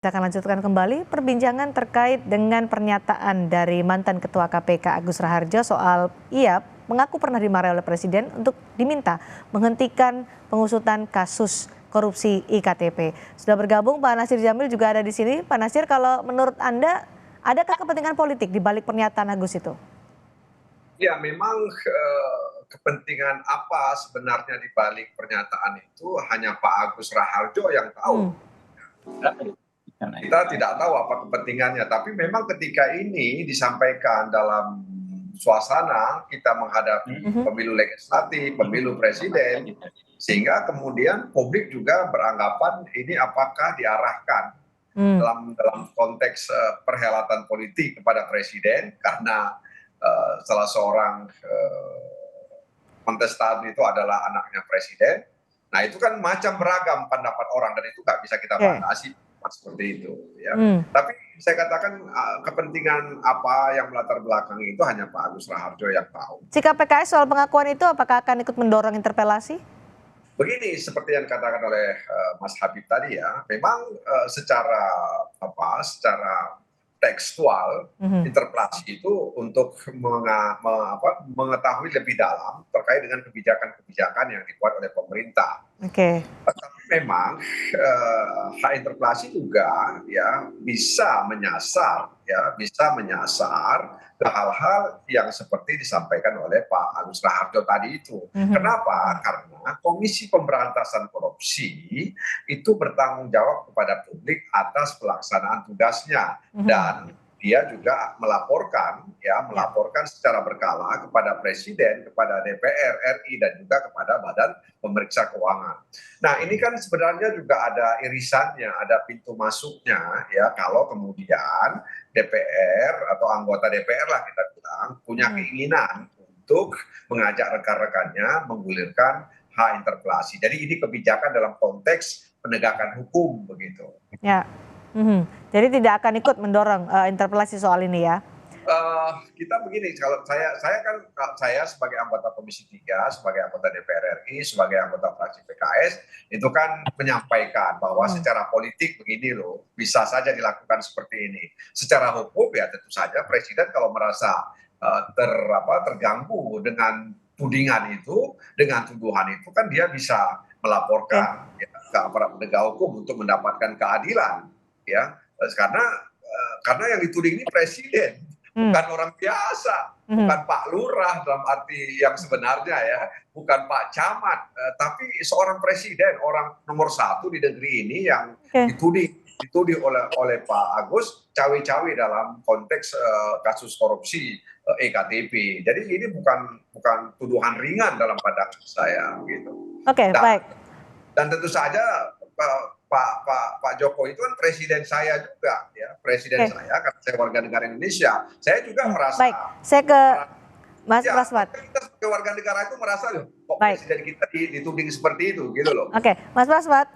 Kita akan lanjutkan kembali perbincangan terkait dengan pernyataan dari mantan Ketua KPK Agus Raharjo soal ia mengaku pernah dimarahi oleh Presiden untuk diminta menghentikan pengusutan kasus korupsi IKTP. Sudah bergabung Pak Nasir Jamil juga ada di sini. Pak Nasir, kalau menurut Anda adakah kepentingan politik di balik pernyataan Agus itu? Ya, memang kepentingan apa sebenarnya di balik pernyataan itu hanya Pak Agus Raharjo yang tahu. Kita tidak tahu apa kepentingannya, tapi memang ketika ini disampaikan dalam suasana kita menghadapi pemilu legislatif, pemilu presiden, sehingga kemudian publik juga beranggapan ini apakah diarahkan dalam konteks perhelatan politik kepada presiden karena salah seorang kontestan itu adalah anaknya presiden. Nah, itu kan macam beragam pendapat orang dan itu nggak bisa kita batasi seperti itu ya. Tapi saya katakan kepentingan apa yang melatar belakangi itu hanya Pak Agus Raharjo yang tahu. Sikap PKS soal pengakuan itu apakah akan ikut mendorong interpelasi? Begini, seperti yang dikatakan oleh Mas Habib tadi ya, memang secara tekstual interpelasi itu untuk mengetahui lebih dalam terkait dengan kebijakan-kebijakan yang dibuat oleh pemerintah. Tapi memang hak interpelasi juga ya bisa menyasar ke hal-hal yang seperti disampaikan oleh Pak Agus Raharjo tadi itu. Kenapa? Karena Komisi Pemberantasan Korupsi itu bertanggung jawab kepada publik atas pelaksanaan tugasnya dan dia juga melaporkan secara berkala kepada Presiden, kepada DPR RI dan juga kepada Badan Pemeriksa Keuangan. Nah, ini kan sebenarnya juga ada irisannya, ada pintu masuknya ya kalau kemudian DPR atau anggota DPR lah kita bilang punya keinginan untuk mengajak rekan-rekannya menggulirkan hak interpelasi. Jadi ini kebijakan dalam konteks penegakan hukum begitu. Ya. Jadi tidak akan ikut mendorong interpelasi soal ini ya? Kita begini, kalau saya sebagai anggota Komisi 3, sebagai anggota DPR RI, sebagai anggota fraksi PKS, itu kan menyampaikan bahwa secara politik begini loh, bisa saja dilakukan seperti ini. Secara hukum ya tentu saja Presiden kalau merasa terganggu dengan tudingan itu, dengan tuduhan itu kan dia bisa melaporkan ke aparat penegak hukum untuk mendapatkan keadilan. Ya, karena yang dituding ini presiden, bukan orang biasa, bukan Pak Lurah dalam arti yang sebenarnya ya, bukan Pak Camat, tapi seorang presiden, orang nomor 1 di negeri ini yang dituding oleh Pak Agus cawe-cawe dalam konteks kasus korupsi EKTP. Jadi ini bukan tuduhan ringan dalam pandangan saya gitu. Baik. Dan tentu saja Pak Jokowi itu kan presiden saya juga ya, presiden saya karena saya warga negara Indonesia. Saya juga merasa. Baik, saya ke Mas Praswat. Kita sebagai warga negara itu merasa loh, kok presiden kita dituding seperti itu gitu loh. Mas Praswat,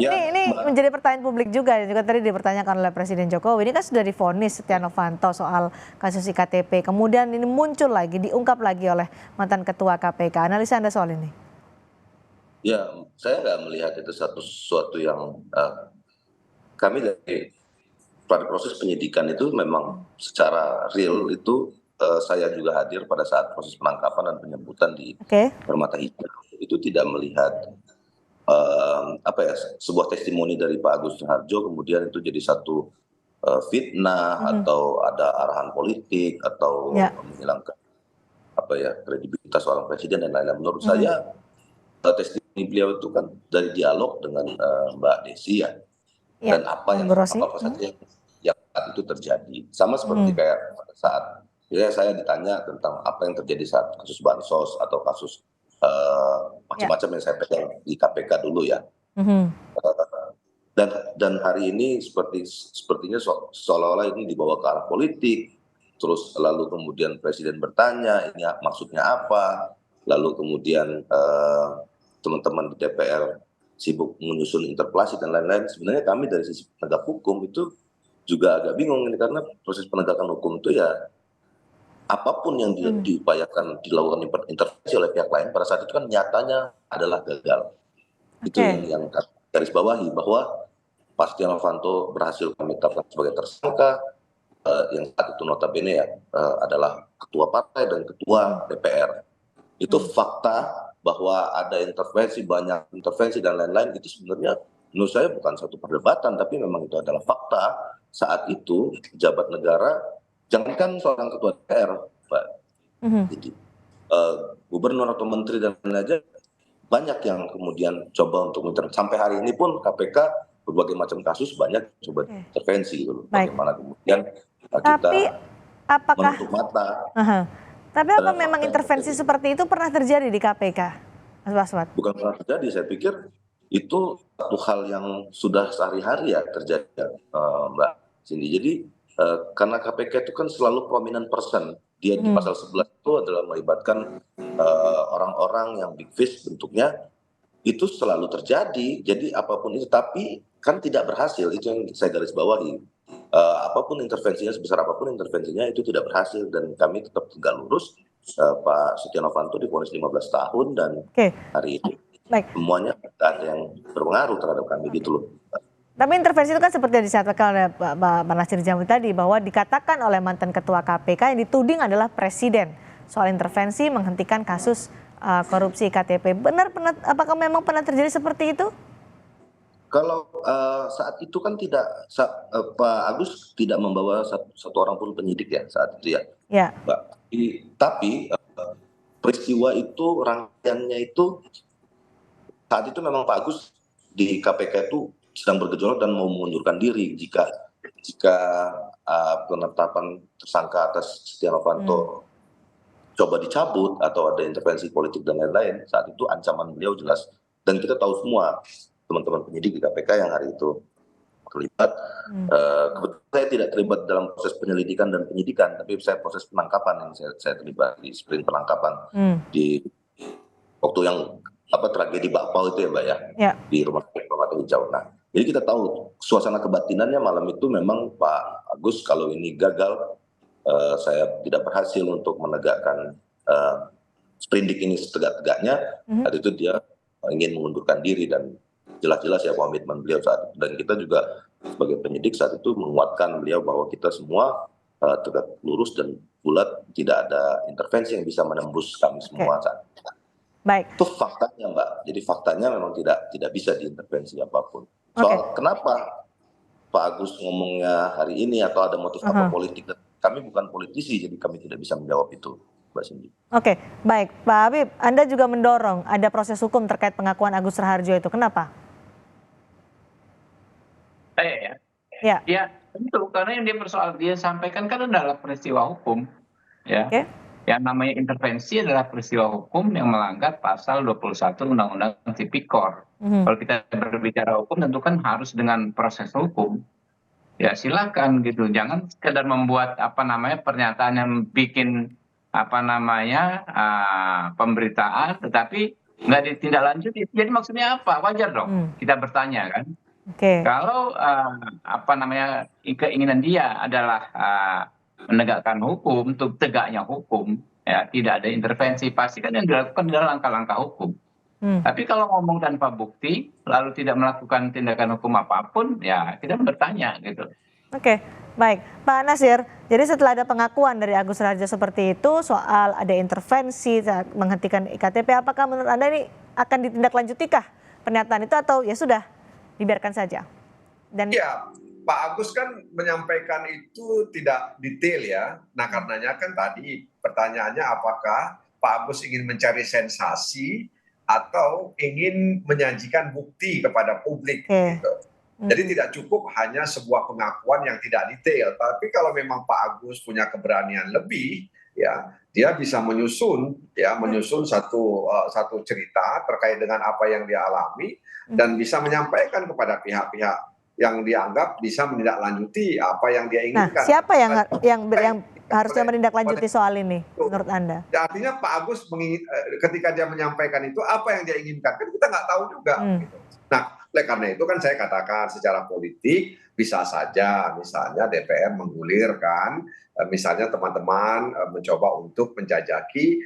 ini menjadi pertanyaan publik juga tadi dipertanyakan oleh Presiden Jokowi. Ini kan sudah divonis Setia Novanto soal kasus IKTP. Kemudian ini muncul lagi, diungkap lagi oleh mantan Ketua KPK. Analisa Anda soal ini? Ya, saya nggak melihat itu sesuatu yang kami dari pada proses penyidikan itu memang secara real itu saya juga hadir pada saat proses penangkapan dan penjemputan di Permata Hijau. Itu tidak melihat sebuah testimoni dari Pak Agus Raharjo kemudian itu jadi satu fitnah atau ada arahan politik atau menghilangkan kredibilitas seorang presiden dan lain-lain. Menurut saya testimoni beliau itu kan dari dialog dengan Mbak Desi ya, dan apa saja yang saat itu terjadi, sama seperti kayak pada saat saya ditanya tentang apa yang terjadi saat kasus bansos atau kasus macam-macam yang saya pegang di KPK dulu ya. Dan hari ini sepertinya seolah-olah ini dibawa ke arah politik, terus lalu kemudian presiden bertanya ini maksudnya apa, lalu kemudian teman-teman di DPR sibuk menyusun interpelasi dan lain-lain. Sebenarnya kami dari sisi penegak hukum itu juga agak bingung ini karena proses penegakan hukum itu ya apapun yang diupayakan dilakukan intervensi oleh pihak lain pada saat itu kan nyatanya adalah gagal. Itu yang garis bawahi bahwa Pak Setia Novanto berhasil kami tetapkan sebagai tersangka, yang saat itu notabene ya adalah ketua partai dan ketua DPR. Itu fakta bahwa ada intervensi, banyak intervensi dan lain-lain, itu sebenarnya menurut saya bukan satu perdebatan, tapi memang itu adalah fakta. Saat itu pejabat negara, jangankan seorang ketua DPR, Pak, jadi gubernur atau menteri dan lain-lain aja banyak yang kemudian coba untuk sampai hari ini pun KPK berbagai macam kasus banyak coba intervensi gitu. Bagaimana kemudian kita Tapi apakah menutup mata. Tapi apa memang intervensi seperti itu pernah terjadi di KPK, Mas Baswat? Bukan pernah terjadi, saya pikir itu satu hal yang sudah sehari-hari ya terjadi, Mbak Cindy. Jadi karena KPK itu kan selalu prominent person, dia di pasal 11 itu adalah melibatkan orang-orang yang big fish bentuknya, itu selalu terjadi. Jadi apapun itu, tapi kan tidak berhasil, itu yang saya garis bawahi. Apapun intervensinya, sebesar apapun intervensinya itu tidak berhasil, dan kami tetap tegak lurus. Pak Setia Novanto divonis 15 tahun dan hari ini semuanya tidak ada yang berpengaruh terhadap kami gitu loh. Tapi intervensi itu kan seperti yang disampaikan oleh Pak Nasir Jamil tadi, bahwa dikatakan oleh mantan ketua KPK yang dituding adalah presiden soal intervensi menghentikan kasus korupsi KTP. Benar, apakah memang pernah terjadi seperti itu? Kalau saat itu kan tidak, Pak Agus tidak membawa satu orang pun penyidik ya saat itu ya, Mbak. Tapi peristiwa itu, rangkaiannya itu, saat itu memang Pak Agus di KPK itu sedang bergejolak dan mau mengundurkan diri jika penetapan tersangka atas Setia Novanto coba dicabut atau ada intervensi politik dan lain-lain. Saat itu ancaman beliau jelas, dan kita tahu semua teman-teman penyidik di KPK yang hari itu terlibat. Kebetulan saya tidak terlibat dalam proses penyelidikan dan penyidikan, tapi saya proses penangkapan yang saya terlibat di sprint penangkapan di waktu yang tragedi Bakpao itu ya Mbak ya, di rumah sakit Permata Hijau. Nah, jadi kita tahu suasana kebatinannya malam itu memang Pak Agus kalau ini gagal, saya tidak berhasil untuk menegakkan sprindik ini setegak-tegaknya, hari itu dia ingin mengundurkan diri, dan jelas-jelas ya komitmen beliau saat itu. Dan kita juga sebagai penyidik saat itu menguatkan beliau bahwa kita semua tegak lurus dan bulat, tidak ada intervensi yang bisa menembus kami semua saat itu. Baik. Itu faktanya Mbak, jadi faktanya memang tidak bisa diintervensi apapun. Soal kenapa Pak Agus ngomongnya hari ini atau ada motif apa politik, kami bukan politisi, jadi kami tidak bisa menjawab itu, Mbak Cindy. Oke, baik. Pak Habib, Anda juga mendorong ada proses hukum terkait pengakuan Agus Raharjo itu. Kenapa? Saya ya? Ya, tentu, karena yang dia sampaikan kan adalah peristiwa hukum. Ya. Yang namanya intervensi adalah peristiwa hukum yang melanggar pasal 21 Undang-Undang Tipikor. Kalau kita berbicara hukum tentu kan harus dengan proses hukum. Ya silakan gitu, jangan sekedar membuat pernyataan yang bikin pemberitaan tetapi nggak ditindaklanjuti. Jadi maksudnya apa? Wajar dong kita bertanya kan. Kalau keinginan dia adalah menegakkan hukum, untuk tegaknya hukum, ya tidak ada intervensi, pasti kan yang dilakukan adalah langkah-langkah hukum. Tapi kalau ngomong tanpa bukti, lalu tidak melakukan tindakan hukum apapun, ya kita bertanya gitu. Oke, baik. Pak Nasir, jadi setelah ada pengakuan dari Agus Raharjo seperti itu, soal ada intervensi menghentikan IKTP, apakah menurut Anda ini akan ditindaklanjutikah pernyataan itu, atau ya sudah, dibiarkan saja? Dan ya, Pak Agus kan menyampaikan itu tidak detail ya. Nah karenanya kan tadi pertanyaannya apakah Pak Agus ingin mencari sensasi atau ingin menyajikan bukti kepada publik gitu. Jadi tidak cukup hanya sebuah pengakuan yang tidak detail. Tapi kalau memang Pak Agus punya keberanian lebih, ya dia bisa menyusun satu cerita terkait dengan apa yang dia alami dan bisa menyampaikan kepada pihak-pihak yang dianggap bisa menindaklanjuti apa yang dia inginkan. Nah, siapa yang harusnya menindaklanjuti soal ini menurut Anda? Ya, artinya Pak Agus ketika dia menyampaikan itu apa yang dia inginkan, kan kita nggak tahu juga. Gitu. Nah, oleh karena itu kan saya katakan secara politik bisa saja misalnya DPR menggulirkan, misalnya teman-teman mencoba untuk menjajaki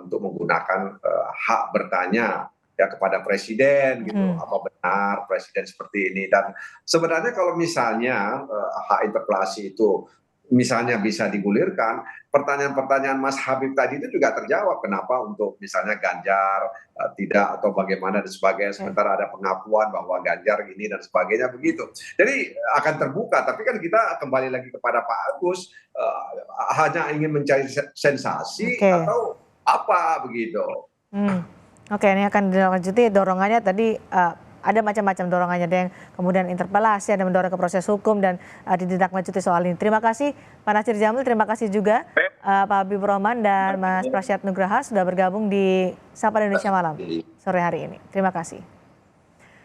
untuk menggunakan hak bertanya ya kepada presiden gitu, apa benar presiden seperti ini. Dan sebenarnya kalau misalnya hak interpelasi itu misalnya bisa digulirkan, pertanyaan-pertanyaan Mas Habib tadi itu juga terjawab. Kenapa untuk misalnya Ganjar tidak atau bagaimana dan sebagainya. Sementara ada pengakuan bahwa Ganjar ini dan sebagainya begitu. Jadi akan terbuka. Tapi kan kita kembali lagi kepada Pak Agus, hanya ingin mencari sensasi atau apa begitu. Oke, ini akan dilanjuti dorongannya tadi. Ada macam-macam dorongannya, ada yang kemudian interpelasi, ada mendorong ke proses hukum dan ditindaklanjuti soal ini. Terima kasih Pak Nasir Jamil, terima kasih juga Pak Habibur Rahman dan Mas Prasyad Nugraha sudah bergabung di Sapa Indonesia Malam sore hari ini. Terima kasih.